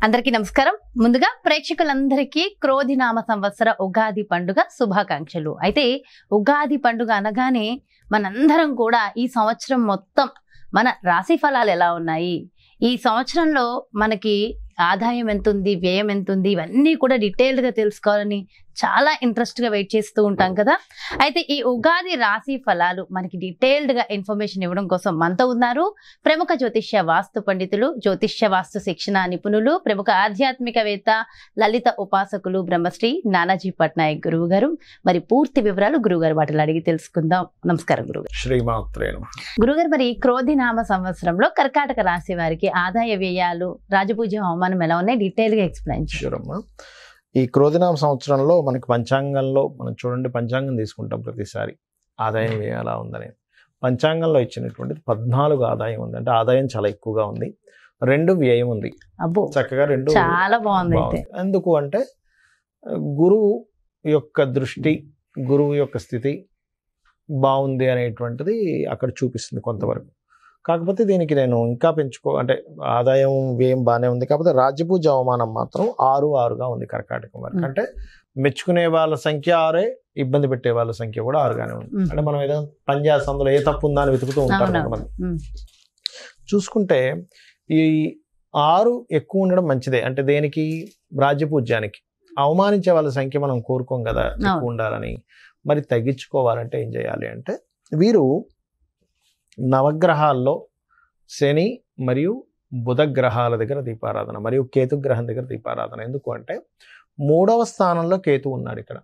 అందరికీ నమస్కారం. ముందుగా ప్రేక్షకులందరికీ క్రోధినామ సంవత్సర ఉగాది పండుగ శుభాకాంక్షలు. అయితే ఉగాది పండుగ అనగానే మనందరం కూడా ఈ సంవత్సరం మొత్తం మన రాశి ఫలాలు ఎలా ఉన్నాయి, ఈ సంవత్సరంలో మనకి ఆదాయం ఎంత ఉంది, వ్యయం ఎంత ఉంది, ఇవన్నీ కూడా డీటెయిల్డ్ గా తెలుసుకోవాలని చాలా ఇంట్రెస్ట్ గా వెయిట్ చేస్తూ ఉంటాం కదా. అయితే ఈ ఉగాది రాశి ఫలాలు మనకి డీటెయిల్డ్ గా ఇన్ఫర్మేషన్ ఇవ్వడం కోసం మనతో ఉన్నారు ప్రముఖ జ్యోతిష్య వాస్తు పండితులు, జ్యోతిష్య వాస్తు శిక్షణ నిపుణులు, ప్రముఖ ఆధ్యాత్మికవేత్త, లలిత ఉపాసకులు బ్రహ్మశ్రీ నానాజీ పట్నాయక్ గురువు గారు. మరి పూర్తి వివరాలు గురువుగారు వాటిలో అడిగి తెలుసుకుందాం. నమస్కారం గురుగారు. శ్రీమాత్రే నమః. గురుగారు, మరి క్రోధినామ సంవత్సరంలో కర్కాటక రాశి వారికి ఆదాయ వ్యయాలు, రాజపూజ హోమానం ఎలా ఉన్నాయి, డీటెయిల్ గా ఎక్స్ప్లెయిన్ చేయండి. ఈ క్రోధినామ సంవత్సరంలో మనకి పంచాంగంలో మనం చూడండి, పంచాంగం తీసుకుంటాం ప్రతిసారి ఆదాయం ఎలా ఉందని. పంచాంగంలో ఇచ్చినటువంటిది 14 ఆదాయం ఉంది, అంటే ఆదాయం చాలా ఎక్కువగా ఉంది. 2 వ్యయం ఉంది. అబ్బో, చక్కగా 2 చాలా బాగుంది. ఎందుకు అంటే గురువు యొక్క దృష్టి, గురువు యొక్క స్థితి బాగుంది అనేటువంటిది అక్కడ చూపిస్తుంది కొంతవరకు. కాకపోతే దీనికి నేను ఇంకా అంటే ఆదాయం వ్యయం బాగానే ఉంది, కాకపోతే రాజ్యపూజ అవమానం మాత్రం 6 ఉంది కర్కాటకం వరకు. అంటే మెచ్చుకునే వాళ్ళ సంఖ్య 6, ఇబ్బంది పెట్టే వాళ్ళ సంఖ్య కూడా 6గానే ఉంది. అంటే మనం ఏదో పని చేస్తాం, అందులో ఏ తప్పు ఉందా అని వెతుకుతూ ఉంటారు కొంతమంది. చూసుకుంటే ఈ 6 ఎక్కువ ఉండడం మంచిదే. అంటే దేనికి? రాజ్యపూజ్యానికి. అవమానించే వాళ్ళ సంఖ్య మనం కోరుకోం కదా ఎక్కువ ఉండాలని. మరి తగ్గించుకోవాలంటే ఏం చేయాలి అంటే, వీరు నవగ్రహాల్లో శని మరియు బుధ గ్రహాల దగ్గర దీపారాధన, మరియు కేతు గ్రహం దగ్గర దీపారాధన. ఎందుకు అంటే 3వ స్థానంలో కేతు ఉన్నాడు. ఇక్కడ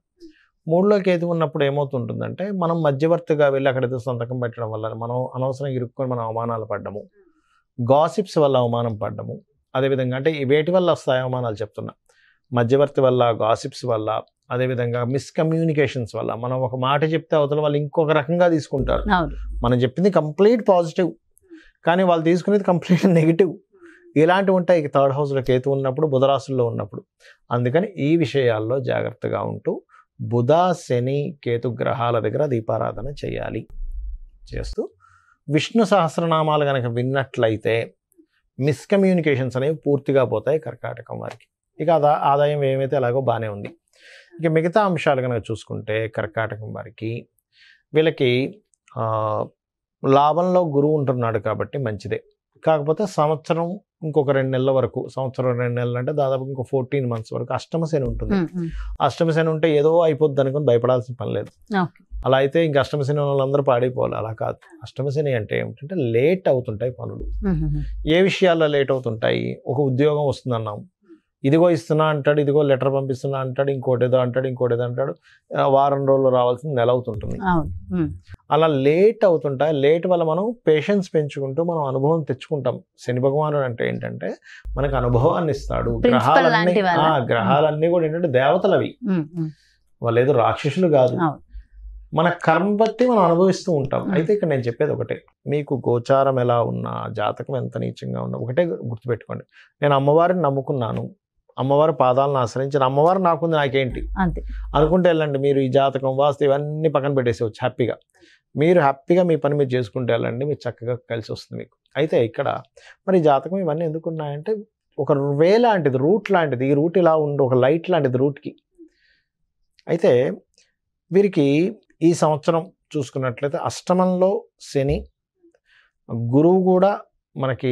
3లో కేతు ఉన్నప్పుడు ఏమవుతుంటుందంటే, మనం మధ్యవర్తిగా వెళ్ళి అక్కడైతే సంతకం పెట్టడం వల్ల మనం అనవసరంగా ఇరుక్కొని మనం అవమానాలు పడ్డము, గాసిప్స్ వల్ల అవమానం పడ్డము. అదేవిధంగా అంటే వేటి వల్ల వస్తాయి అవమానాలు చెప్తున్నా, మధ్యవర్తి వల్ల, గాసిప్స్ వల్ల, అదేవిధంగా మిస్కమ్యూనికేషన్స్ వల్ల. మనం ఒక మాట చెప్తే అవతల వాళ్ళు ఇంకొక రకంగా తీసుకుంటారు. మనం చెప్పింది కంప్లీట్ పాజిటివ్, కానీ వాళ్ళు తీసుకునేది కంప్లీట్ నెగిటివ్. ఇలాంటివి ఉంటాయి 3rd హౌస్లో కేతు ఉన్నప్పుడు, బుధరాశుల్లో ఉన్నప్పుడు. అందుకని ఈ విషయాల్లో జాగ్రత్తగా ఉంటూ బుధ, శని, కేతు గ్రహాల దగ్గర దీపారాధన చేయాలి. చేస్తూ విష్ణు సహస్రనామాలు కనుక విన్నట్లయితే మిస్కమ్యూనికేషన్స్ అనేవి పూర్తిగా పోతాయి కర్కాటకం వారికి. ఇక ఆదాయం ఏమైతే అలాగో బాగానే ఉంది. ఇక మిగతా అంశాలు కనుక చూసుకుంటే కర్కాటకం వారికి, వీళ్ళకి లాభంలో గురువు ఉంటున్నాడు కాబట్టి మంచిదే. కాకపోతే సంవత్సరం ఇంకొక 2 నెలల వరకు, సంవత్సరం 2 నెలలు అంటే దాదాపు ఇంకో 14 months వరకు అష్టమ శని ఉంటుంది. అష్టమ శని ఉంటే ఏదో అయిపోద్ది అనుకుని భయపడాల్సిన పని లేదు. అలా అయితే ఇంక అష్టమ శని వాళ్ళందరూ పాడైపోవాలి. అలా కాదు. అష్టమ శని అంటే ఏమిటంటే లేట్ అవుతుంటాయి పనులు. ఏ విషయాల్లో లేట్ అవుతుంటాయి? ఒక ఉద్యోగం వస్తుందన్నాం, ఇదిగో ఇస్తున్నా అంటాడు, ఇదిగో లెటర్ పంపిస్తున్నా అంటాడు, ఇంకోటేదో అంటాడు, వారం రోజులు రావాల్సింది నెల అవుతుంటుంది. అలా లేట్ అవుతుంటాయి. లేట్ వల్ల మనం పేషెన్స్ పెంచుకుంటూ మనం అనుభవం తెచ్చుకుంటాం. శని భగవానుడు అంటే ఏంటంటే మనకు అనుభవాన్ని ఇస్తాడు. గ్రహాలన్నీ కూడా ఏంటంటే దేవతలు అవి, వాళ్ళు ఏదో రాక్షసులు కాదు. మన కర్మ బట్టి మనం అనుభవిస్తూ ఉంటాం. అయితే ఇక్కడ నేను చెప్పేది ఒకటే, మీకు గోచారం ఎలా ఉన్నా, జాతకం ఎంత నీచంగా ఉన్నా ఒకటే గుర్తుపెట్టుకోండి. నేను అమ్మవారిని నమ్ముకున్నాను, అమ్మవారి పాదాలను ఆశ్రయించిన, అమ్మవారు నాకుంది, నాకేంటి అనుకుంటే వెళ్ళండి. మీరు ఈ జాతకం, వాస్తు ఇవన్నీ పక్కన పెట్టేసేవచ్చు. హ్యాపీగా మీరు మీ పని మీరు చేసుకుంటే వెళ్ళండి, మీరు చక్కగా కలిసి వస్తుంది మీకు. అయితే ఇక్కడ మరి జాతకం ఇవన్నీ ఎందుకు ఉన్నాయంటే, ఒక వే లాంటిది, రూట్ లాంటిది. ఈ రూట్ ఇలా ఉండి ఒక లైట్ లాంటిది రూట్కి. అయితే వీరికి ఈ సంవత్సరం చూసుకున్నట్లయితే అష్టమంలో శని, గురువు కూడా మనకి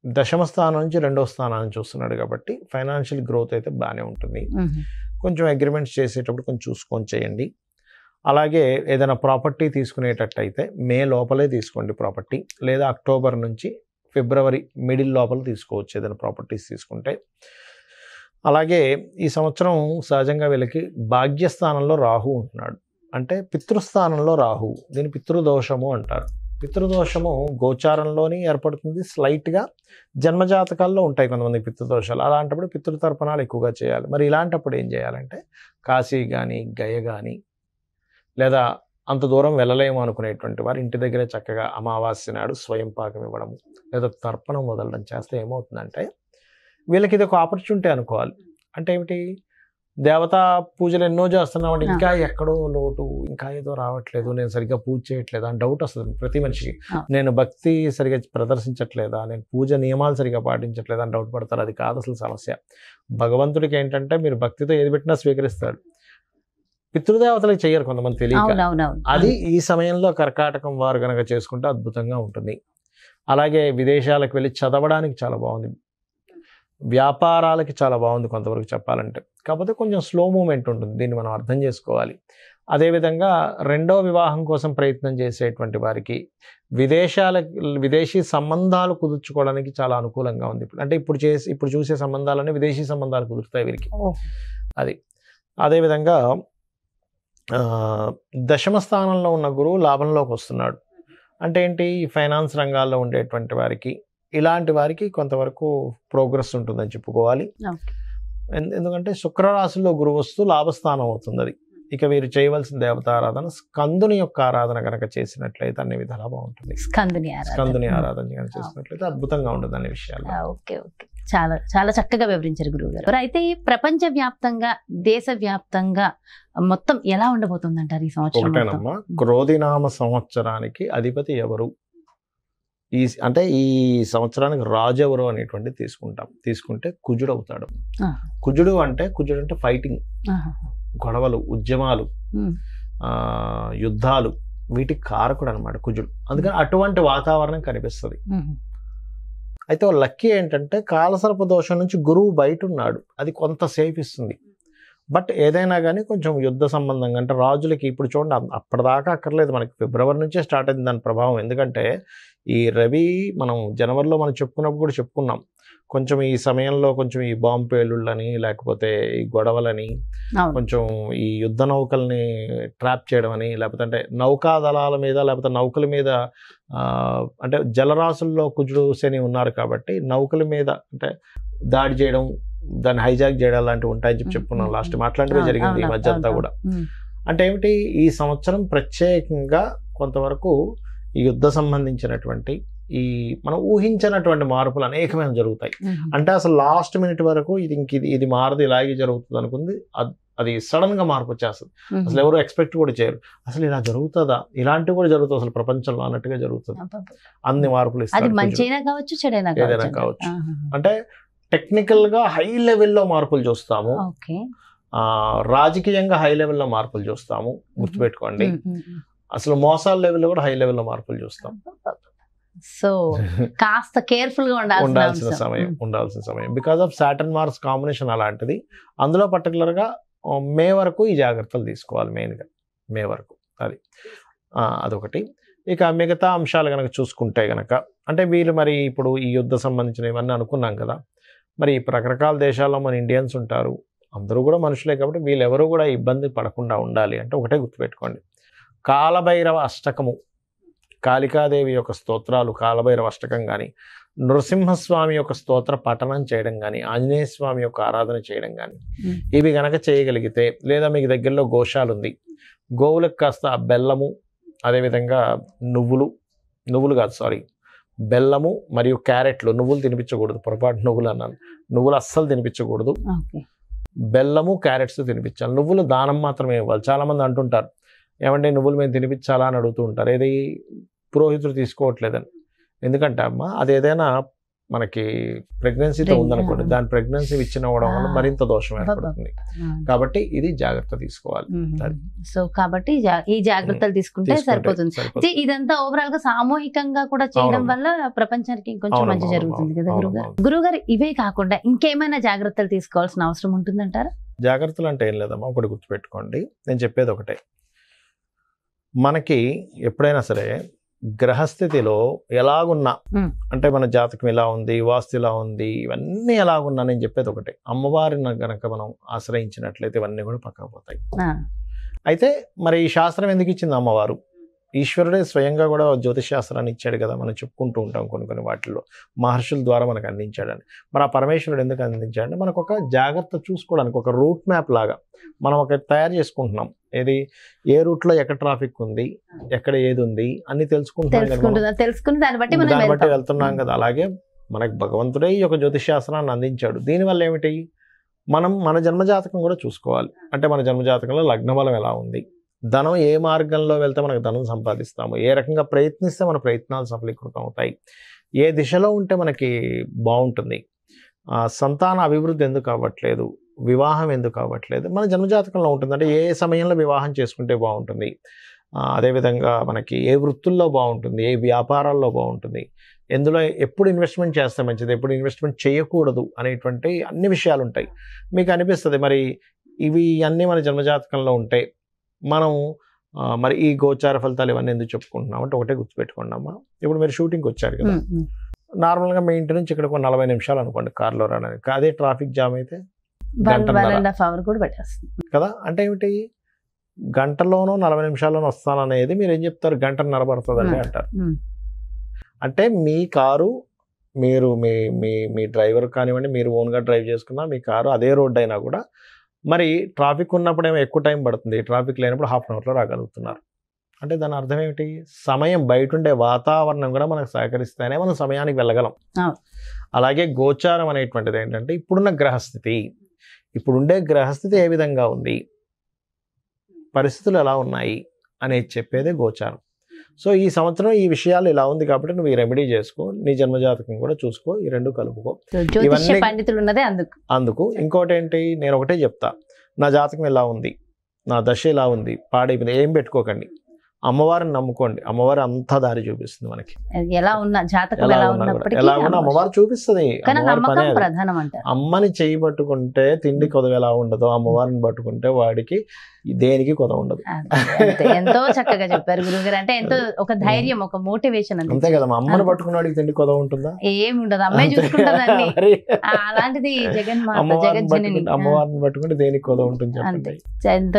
దశమ స్థానం నుంచి 2వ స్థానాన్ని చూస్తున్నాడు కాబట్టి ఫైనాన్షియల్ గ్రోత్ అయితే బాగానే ఉంటుంది. కొంచెం అగ్రిమెంట్స్ చేసేటప్పుడు కొంచెం చూసుకొని చేయండి. అలాగే ఏదైనా ప్రాపర్టీ తీసుకునేటట్టయితే మే లోపలే తీసుకోండి ప్రాపర్టీ, లేదా అక్టోబర్ నుంచి ఫిబ్రవరి మిడిల్ లోపల తీసుకోవచ్చు ఏదైనా ప్రాపర్టీస్ తీసుకుంటే. అలాగే ఈ సంవత్సరం సహజంగా వీళ్ళకి భాగ్యస్థానంలో రాహు ఉంటున్నాడు, అంటే పితృస్థానంలో రాహు. దీని పితృదోషము అంటారు. పితృదోషము గోచారంలోని ఏర్పడుతుంది, స్లైట్గా జన్మజాతకాల్లో ఉంటాయి కొంతమంది పితృదోషాలు. అలాంటప్పుడు పితృతర్పణాలు ఎక్కువగా చేయాలి. మరి ఇలాంటప్పుడు ఏం చేయాలంటే కాశీ కానీ, గయ కానీ, లేదా అంత దూరం వెళ్ళలేము అనుకునేటువంటి వారు ఇంటి దగ్గరే చక్కగా అమావాస్య నాడు స్వయం పాకం ఇవ్వడము, లేదా తర్పణం వదలడం చేస్తే ఏమవుతుందంటే వీళ్ళకి ఇది ఒక ఆపర్చునిటీ అనుకోవాలి. అంటే ఏమిటి? దేవతా పూజలు ఎన్నో చేస్తున్నామంటే ఇంకా ఎక్కడో లోటు, ఇంకా ఏదో రావట్లేదు, నేను సరిగ్గా పూజ చేయట్లేదా అని డౌట్ వస్తుంది ప్రతి మనిషికి. నేను భక్తి సరిగ్గా ప్రదర్శించట్లేదా, నేను పూజ నియమాలు సరిగ్గా పాటించట్లేదా అని డౌట్ పడతారు. అది కాదు అసలు సమస్య. భగవంతుడికి ఏంటంటే మీరు భక్తితో ఏది పెట్టినా స్వీకరిస్తాడు. పితృదేవతలకు చెయ్యరు కొంతమంది తెలియక. అది ఈ సమయంలో కర్కాటకం వారు కనుక చేసుకుంటే అద్భుతంగా ఉంటుంది. అలాగే విదేశాలకు వెళ్ళి చదవడానికి చాలా బాగుంది, వ్యాపారాలకి చాలా బాగుంది కొంతవరకు చెప్పాలంటే. కాకపోతే కొంచెం స్లో మూమెంట్ ఉంటుంది, దీన్ని మనం అర్థం చేసుకోవాలి. అదేవిధంగా రెండో వివాహం కోసం ప్రయత్నం చేసేటువంటి వారికి విదేశీ సంబంధాలు కుదుర్చుకోవడానికి చాలా అనుకూలంగా ఉంది. అంటే ఇప్పుడు చూసే సంబంధాలన్నీ విదేశీ సంబంధాలు కుదురుతాయి వీరికి. అది అదేవిధంగా దశమ స్థానంలో ఉన్న గురువు లాభంలోకి వస్తున్నాడు. అంటే ఏంటి, ఫైనాన్స్ రంగాల్లో ఉండేటువంటి వారికి, ఇలాంటి వారికి కొంతవరకు ప్రోగ్రెస్ ఉంటుందని చెప్పుకోవాలి. ఎందుకంటే శుక్రరాశిలో గురువు వస్తూ లాభస్థానం అవుతుంది అది. ఇక వీరు చేయవలసిన దేవతారాధన స్కందుని యొక్క ఆరాధన కనుక చేసినట్లయితే అన్ని విధాలా బాగుంటుంది. స్కందుని ఆరాధన కనుక చేసినట్లయితే అద్భుతంగా ఉంటుంది అనే విషయాలు. ఓకే ఓకే, చాలా చాలా చక్కగా వివరించారు గురువు గారు. అయితే ప్రపంచ వ్యాప్తంగా, దేశ వ్యాప్తంగా మొత్తం ఎలా ఉండబోతుంది అంటారు ఈ సంవత్సరం? ఒకటేనమ్మా, క్రోధినామ సంవత్సరానికి అధిపతి ఎవరు, అంటే ఈ సంవత్సరానికి రాజు ఎవరు అనేటువంటిది తీసుకుంటే కుజుడు అవుతాడు. కుజుడు అంటే ఫైటింగ్, గొడవలు, ఉద్యమాలు, యుద్ధాలు, వీటికి కారకుడు అనమాట కుజుడు. అందుకని అటువంటి వాతావరణం కనిపిస్తుంది. అయితే లక్కీ ఏంటంటే కాలసర్ప దోషం నుంచి గురువు బయట ఉన్నాడు, అది కొంత సేఫ్ ఇస్తుంది. బట్ ఏదైనా కానీ కొంచెం యుద్ధ సంబంధంగా, అంటే రాజులకి ఇప్పుడు చూడండి అప్పటిదాకా అక్కర్లేదు, మనకి ఫిబ్రవరి నుంచే స్టార్ట్ అయింది దాని ప్రభావం. ఎందుకంటే ఈ రవి మనం జనవరిలో మనం చెప్పుకున్నప్పుడు కూడా చెప్పుకున్నాం, కొంచెం ఈ సమయంలో కొంచెం ఈ బాంబు పేలుళ్ళని, లేకపోతే ఈ గొడవలని, కొంచెం ఈ యుద్ధ నౌకల్ని ట్రాప్ చేయడం అని, లేకపోతే అంటే నౌకా దళాల మీద, లేకపోతే నౌకల మీద, అంటే జలరాశుల్లో కుజుడు శని ఉన్నారు కాబట్టి నౌకల మీద అంటే దాడి చేయడం, దాన్ని హైజాక్ చేయడం లాంటివి ఉంటాయని చెప్పుకున్నాం లాస్ట్ మాట్లాడినవే జరిగింది ఈ మధ్య అంతా కూడా. అంటే ఏమిటి, ఈ సంవత్సరం ప్రత్యేకంగా కొంతవరకు ఈ యుద్ధ సంబంధించినటువంటి ఈ మనం ఊహించినటువంటి మార్పులు అనేకమైన జరుగుతాయి. అంటే అసలు లాస్ట్ మినిట్ వరకు ఇది మారదు, ఇలాగే జరుగుతుంది అనుకుంది, అది సడన్ గా మార్పు వచ్చేస్తుంది. అసలు ఎవరు ఎక్స్పెక్ట్ కూడా చేయరు, అసలు ఇలా జరుగుతుందా, ఇలాంటివి కూడా జరుగుతుంది అసలు ప్రపంచంలో అన్నట్టుగా జరుగుతుంది. అన్ని మార్పులు ఏదైనా కావచ్చు. అంటే టెక్నికల్ గా హై లెవెల్లో మార్పులు చూస్తాము, రాజకీయంగా హై లెవెల్లో మార్పులు చూస్తాము, గుర్తుపెట్టుకోండి. అసలు మోసాల లెవెల్లో కూడా హై లెవెల్లో మార్పులు చూస్తాం. సో కాస్త కేర్ఫుల్ గా ఉండాల్సిన సమయం because of Saturn Mars combination అలాంటిది. అందులో పర్టికులర్ గా మే వరకు ఈ జాగ్రత్తలు తీసుకోవాలి, మెయిన్గా మే వరకు. అదొకటి. ఇక మిగతా అంశాలు కనుక చూసుకుంటే కనుక, అంటే వీళ్ళు మరి ఇప్పుడు ఈ యుద్ధ సంబంధించిన ఇవన్నీ అనుకున్నాం కదా, మరి రకరకాల దేశాల్లో మన ఇండియన్స్ ఉంటారు, అందరూ కూడా మనుషులే కాబట్టి వీళ్ళెవరూ కూడా ఇబ్బంది పడకుండా ఉండాలి అంటే ఒకటే గుర్తుపెట్టుకోండి, కాలభైరవ అష్టకము, కాళికాదేవి యొక్క స్తోత్రాలు, కాలభైరవ అష్టకం కానీ, నృసింహస్వామి యొక్క స్తోత్ర పఠనం చేయడం కానీ, ఆంజనేయ స్వామి యొక్క ఆరాధన చేయడం కానీ, ఇవి గనక చేయగలిగితే, లేదా మీకు దగ్గరలో గోశాల ఉంది, గోవులకు కాస్త బెల్లము, అదేవిధంగా నువ్వులు కాదు సారీ బెల్లము మరియు క్యారెట్లు, నువ్వులు తినిపించకూడదు, పొరపాటు నువ్వులు అన్నాను, నువ్వులు అస్సలు తినిపించకూడదు, బెల్లము క్యారెట్స్ తినిపించాలి. నువ్వులు దానం మాత్రమే ఇవ్వాలి. చాలామంది అంటుంటారు, ఏమంటే నువ్వులు మేము తినిపించాలా అని అడుగుతూ ఉంటారు, ఏది పురోహితుడు తీసుకోవట్లేదని. ఎందుకంటే అమ్మ అది ఏదైనా మనకి ప్రెగ్నెన్సీతో ఉందనుకోండి, దాని ప్రెగ్నెన్సీ ఇచ్చినవ్వడం వల్ల మరింత దోషం ఏర్పడుతుంది. కాబట్టి ఇది జాగ్రత్త తీసుకోవాలి. సో కాబట్టి ఈ జాగ్రత్తలు తీసుకుంటే సరిపోతుంది. ఇదంతా ఓవరాల్ గా సామూహికంగా కూడా చేయడం వల్ల ప్రపంచానికి కొంచెం మంచి జరుగుతుంది కదా గురుగారు. ఇవే కాకుండా ఇంకేమైనా జాగ్రత్తలు తీసుకోవాల్సిన అవసరం ఉంటుందంటారా? జాగ్రత్తలు అంటే ఏం లేదమ్మా, ఒకటి గుర్తుపెట్టుకోండి, నేను చెప్పేది ఒకటే, మనకి ఎప్పుడైనా సరే గ్రహస్థితిలో ఎలాగున్నా, అంటే మన జాతకం ఎలా ఉంది, వాస్తు ఎలా ఉంది, ఇవన్నీ ఎలాగున్నా, నేను చెప్పేది ఒకటే, అమ్మవారిని గనక మనం ఆశ్రయించినట్లయితే ఇవన్నీ కూడా పక్కకు పోతాయి. అయితే మరి ఈ శాస్త్రం ఎందుకు ఇచ్చింది అమ్మవారు? ఈశ్వరుడే స్వయంగా కూడా జ్యోతిష్ శాస్త్రాన్ని ఇచ్చాడు కదా, మనం చెప్పుకుంటూ ఉంటాం కొన్ని వాటిల్లో, మహర్షుల ద్వారా మనకు అందించాడని. మరి ఆ పరమేశ్వరుడు ఎందుకు అందించాడంటే మనకు ఒక జాగ్రత్త చూసుకోవడానికి, ఒక రూట్ మ్యాప్ లాగా మనం ఒక తయారు చేసుకుంటున్నాం. ఏది, ఏ రూట్లో ఎక్కడ ట్రాఫిక్ ఉంది, ఎక్కడ ఏది ఉంది అన్ని తెలుసుకుని దాన్ని బట్టి వెళ్తున్నాం కదా. అలాగే మనకు భగవంతుడే ఈ యొక్క జ్యోతిష్ శాస్త్రాన్ని అందించాడు. దీనివల్ల ఏమిటి, మనం మన జన్మజాతకం కూడా చూసుకోవాలి. అంటే మన జన్మజాతకంలో లగ్నబలం ఎలా ఉంది, ధనం ఏ మార్గంలో వెళ్తే మనకు ధనం సంపాదిస్తాము, ఏ రకంగా ప్రయత్నిస్తే మన ప్రయత్నాలు సఫలీకృతం అవుతాయి, ఏ దిశలో ఉంటే మనకి బాగుంటుంది, సంతాన అభివృద్ధి ఎందుకు అవ్వట్లేదు, వివాహం ఎందుకు అవ్వట్లేదు, మన జన్మజాతకంలో ఉంటుంది. అంటే ఏ సమయంలో వివాహం చేసుకుంటే బాగుంటుంది, అదేవిధంగా మనకి ఏ వృత్తుల్లో బాగుంటుంది, ఏ వ్యాపారాల్లో బాగుంటుంది, ఎందులో ఎప్పుడు ఇన్వెస్ట్మెంట్ చేస్తే మంచిది, ఎప్పుడు ఇన్వెస్ట్మెంట్ చేయకూడదు అనేటువంటి అన్ని విషయాలు ఉంటాయి. మీకు అనిపిస్తుంది మరి ఇవి అన్నీ మన జన్మజాతకంలో ఉంటాయి, మనం మరి ఈ గోచార ఫలితాలు ఇవన్నీ ఎందుకు చెప్పుకుంటున్నాం అంటే ఒకటే గుర్తుపెట్టుకోండి అమ్మా. ఇప్పుడు మీరు షూటింగ్కి వచ్చారు కదా, నార్మల్గా మీ ఇంటి నుంచి ఇక్కడ 40 నిమిషాలు అనుకోండి కార్లో రావడానికి. అదే ట్రాఫిక్ జామ్ అయితే కదా. అంటే ఏమిటి, గంటలోనో 40 నిమిషాల్లోనో వస్తాననేది మీరు ఏం చెప్తారు, గంటన్నర పడుతుందండి అంటారు. అంటే మీ కారు మీరు మీ డ్రైవర్ కానివ్వండి, మీరు ఓన్గా డ్రైవ్ చేసుకున్నా మీ కారు అదే రోడ్ అయినా కూడా మరి ట్రాఫిక్ ఉన్నప్పుడు ఏమో ఎక్కువ టైం పడుతుంది, ట్రాఫిక్ లేనప్పుడు హాఫ్ అన్ అవర్లో రాగలుగుతున్నారు. అంటే దాని అర్థం ఏమిటి, సమయం బయట ఉండే వాతావరణం కూడా మనకు సహకరిస్తేనే మనం సమయానికి వెళ్ళగలం. అలాగే గోచారం అనేటువంటిది ఏంటంటే ఇప్పుడున్న గ్రహస్థితి, ఇప్పుడుండే గ్రహస్థితి ఏ విధంగా ఉంది, పరిస్థితులు ఎలా ఉన్నాయి అనేది చెప్పేదే గోచారం. సో ఈ సంవత్సరం ఈ విషయాలు ఇలా ఉంది కాబట్టి నువ్వు ఈ రెమెడీ చేసుకో, నీ జన్మజాతకం కూడా చూసుకో, ఈ రెండు కలుపుకో. ఇవన్నీ పండితులు ఉన్నదే అందుకు. ఇంకోటి ఏంటి, నేను ఒకటే చెప్తా, నా జాతకం ఎలా ఉంది, నా దశ ఎలా ఉంది, పాడైపోయింది ఏం పెట్టుకోకండి, అమ్మవారిని నమ్ముకోండి, అమ్మవారి అంతా దారి చూపిస్తుంది మనకి. ఎలా ఉన్నా జాతకం ఎలా ఉన్నా అమ్మవారు చూపిస్తుంది. అమ్మని చేయి పట్టుకుంటే తిండి కొదవ ఎలా ఉండదో, అమ్మవారిని పట్టుకుంటే వాడికి దేనికి కొదవ ఉండదు. ఎంతో చక్కగా చెప్పారు గురుగారు. అంటే ఎంతో ఒక ధైర్యం, ఒక మోటివేషన్ అంతే కదా. అమ్మని పట్టుకున్నవాడికి తిండి కొదవ ఉంటుందా, ఏమి ఉండదు, అమ్మాయి చూసుకుంటుందండి. అలాంటిది అమ్మవారిని పట్టుకుంటే దేనికి కొదవ ఉంటుంది చెప్పండి.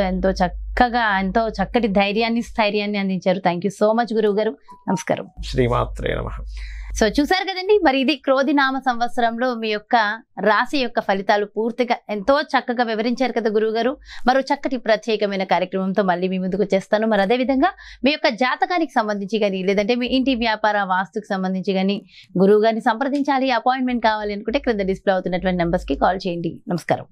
ఎంతో చక్కగా, ఎంతో చక్కటి ధైర్యాన్ని, స్థైర్యాన్ని అందించారు. థ్యాంక్ యూ సో మచ్ గురువు గారు. నమస్కారం. శ్రీమాత్రే నమః. సో చూసారు కదండి, మరి ఇది క్రోధినామ సంవత్సరంలో మీ యొక్క రాశి యొక్క ఫలితాలు పూర్తిగా ఎంతో చక్కగా వివరించారు కదా గురువు గారు. మరో చక్కటి ప్రత్యేకమైన కార్యక్రమంతో మళ్ళీ మీ ముందుకు వచ్చేస్తాను. మరి అదేవిధంగా మీ యొక్క జాతకానికి సంబంధించి కానీ, లేదంటే మీ ఇంటి వ్యాపార వాస్తుకు సంబంధించి కానీ గురువు గారిని సంప్రదించాలి, అపాయింట్మెంట్ కావాలి అనుకుంటే క్రింద డిస్ప్లే అవుతున్నటువంటి నెంబర్స్కి కాల్ చేయండి. నమస్కారం.